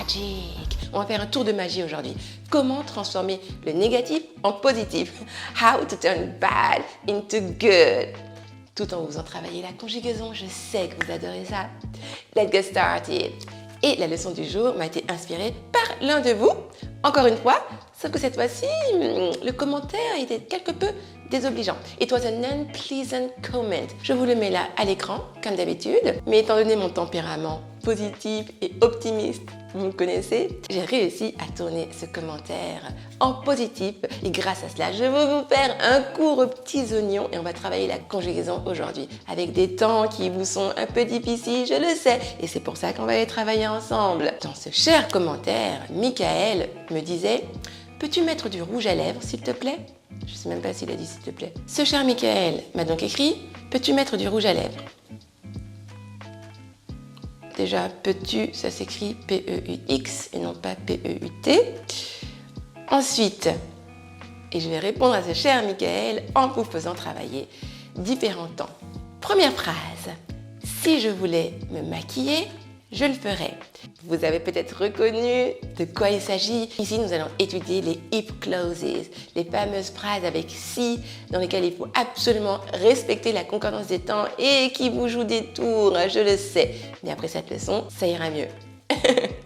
magic. On va faire un tour de magie aujourd'hui. Comment transformer le négatif en positif? How to turn bad into good. Tout en vous en travailler la conjugaison, je sais que vous adorez ça. Let's get started. Et la leçon du jour m'a été inspirée par l'un de vous, encore une fois, sauf que cette fois-ci, le commentaire était quelque peu désobligeant. It was an unpleasant comment. Je vous le mets là à l'écran, comme d'habitude, mais étant donné mon tempérament positif et optimiste, vous me connaissez, j'ai réussi à tourner ce commentaire en positif et grâce à cela, je vais vous faire un cours aux petits oignons et on va travailler la conjugaison aujourd'hui avec des temps qui vous sont un peu difficiles, je le sais, et c'est pour ça qu'on va les travailler ensemble. Dans ce cher commentaire, Michael me disait « Peux-tu mettre du rouge à lèvres, s'il te plaît ?» Je ne sais même pas s'il a dit « s'il te plaît ». Ce cher Michael m'a donc écrit « Peux-tu mettre du rouge à lèvres ?» Déjà, peux-tu, ça s'écrit P-E-U-X et non pas P-E-U-T. Ensuite, et je vais répondre à ce cher Michael en vous faisant travailler différents temps. Première phrase, si je voulais me maquiller, je le ferais. Vous avez peut-être reconnu de quoi il s'agit. Ici, nous allons étudier les if clauses, les fameuses phrases avec si, dans lesquelles il faut absolument respecter la concordance des temps et qui vous jouent des tours, je le sais. Mais après cette leçon, ça ira mieux.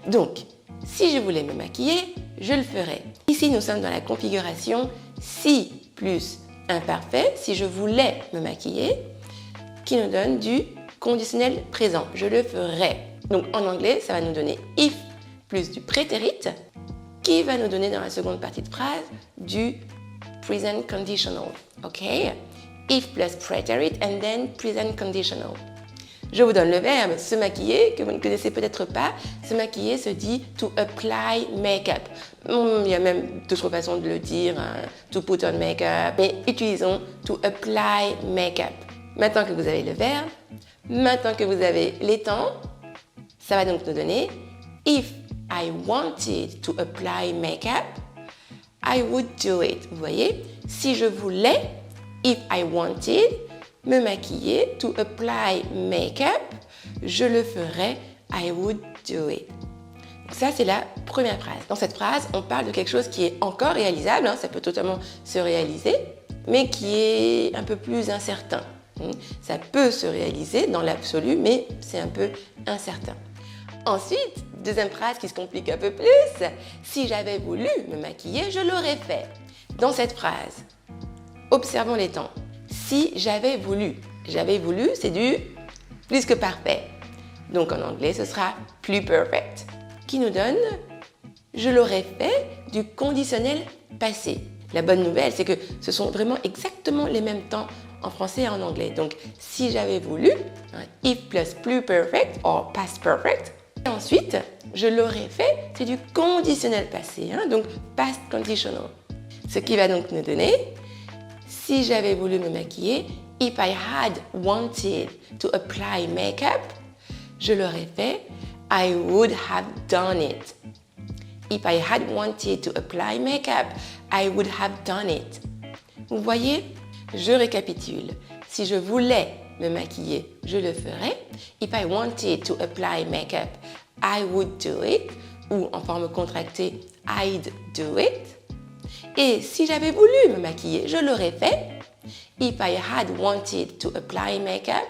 Donc, si je voulais me maquiller, je le ferais. Ici, nous sommes dans la configuration si plus imparfait, si je voulais me maquiller, qui nous donne du conditionnel présent. Je le ferais. Donc en anglais, ça va nous donner if plus du prétérit qui va nous donner dans la seconde partie de phrase du present conditional. Ok? If plus prétérit and then present conditional. Je vous donne le verbe se maquiller que vous ne connaissez peut-être pas. Se maquiller se dit to apply make-up. Il y a même d'autres façons de le dire, hein, to put on make-up, mais utilisons to apply make-up. Maintenant que vous avez le verbe, maintenant que vous avez les temps, ça va donc nous donner if I wanted to apply makeup, I would do it. Vous voyez, si je voulais, if I wanted, me maquiller, to apply makeup, je le ferais, I would do it. Donc ça, c'est la première phrase. Dans cette phrase, on parle de quelque chose qui est encore réalisable, hein, ça peut totalement se réaliser, mais qui est un peu plus incertain. Ça peut se réaliser dans l'absolu, mais c'est un peu incertain. Ensuite, deuxième phrase qui se complique un peu plus. Si j'avais voulu me maquiller, je l'aurais fait. Dans cette phrase, observons les temps. Si j'avais voulu. J'avais voulu, c'est du plus que parfait. Donc en anglais, ce sera plus perfect, qui nous donne je l'aurais fait du conditionnel passé. La bonne nouvelle, c'est que ce sont vraiment exactement les mêmes temps en français et en anglais. Donc, si j'avais voulu, if plus plus perfect or past perfect. Et ensuite, je l'aurais fait, c'est du conditionnel passé, donc past conditional. Ce qui va donc nous donner, si j'avais voulu me maquiller, if I had wanted to apply makeup, je l'aurais fait, I would have done it. If I had wanted to apply makeup, I would have done it. Vous voyez? Je récapitule. Si je voulais me maquiller, je le ferais. If I wanted to apply makeup, I would do it. Ou en forme contractée, I'd do it. Et si j'avais voulu me maquiller, je l'aurais fait. If I had wanted to apply makeup,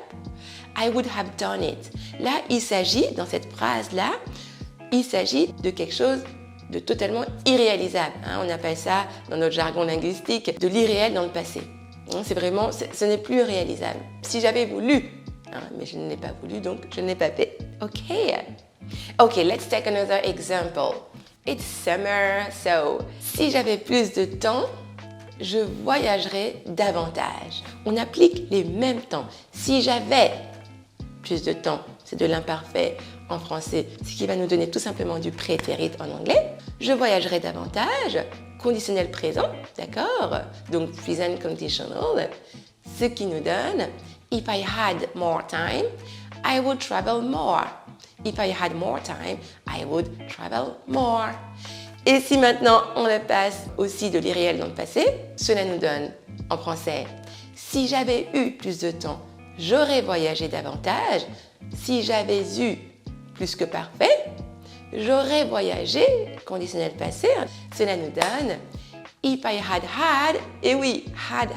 I would have done it. Là, il s'agit, dans cette phrase-là, il s'agit de quelque chose de totalement irréalisable. On appelle ça, dans notre jargon linguistique, de l'irréel dans le passé. C'est vraiment, ce n'est plus réalisable. Si j'avais voulu, mais je ne l'ai pas voulu, donc je ne l'ai pas fait. Ok, let's take another example. It's summer, so si j'avais plus de temps, je voyagerais davantage. On applique les mêmes temps. Si j'avais plus de temps, c'est de l'imparfait en français, ce qui va nous donner tout simplement du prétérit en anglais. Je voyagerais davantage, conditionnel présent, d'accord? Donc present conditional, ce qui nous donne if I had more time, I would travel more. If I had more time, I would travel more. Et si maintenant on le passe aussi de l'irréel dans le passé, cela nous donne en français si j'avais eu plus de temps, j'aurais voyagé davantage. Si j'avais eu plus que parfait, J'aurais voyagé, conditionnel passé, cela nous donne if I had had, et oui, had.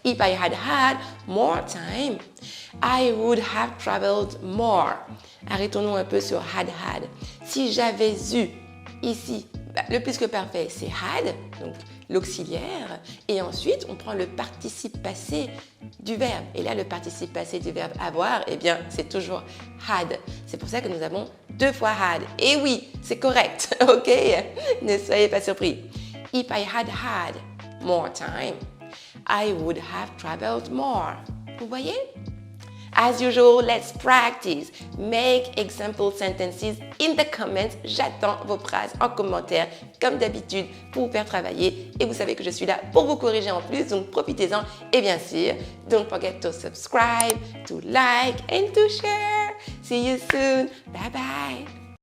If I had had more time, I would have traveled more. Arrêtons-nous un peu sur had. Si j'avais eu, ici, le plus que parfait, c'est had, donc l'auxiliaire, et ensuite, on prend le participe passé du verbe. Et là, le participe passé du verbe avoir, eh bien, c'est toujours had. C'est pour ça que nous avons 2 fois had. Et oui, c'est correct, ok? Ne soyez pas surpris. If I had had more time, I would have traveled more. Vous voyez? As usual, let's practice. Make example sentences in the comments. J'attends vos phrases en commentaire, comme d'habitude, pour vous faire travailler. Et vous savez que je suis là pour vous corriger en plus, donc profitez-en. Et bien sûr, don't forget to subscribe, to like and to share. See you soon. Bye bye.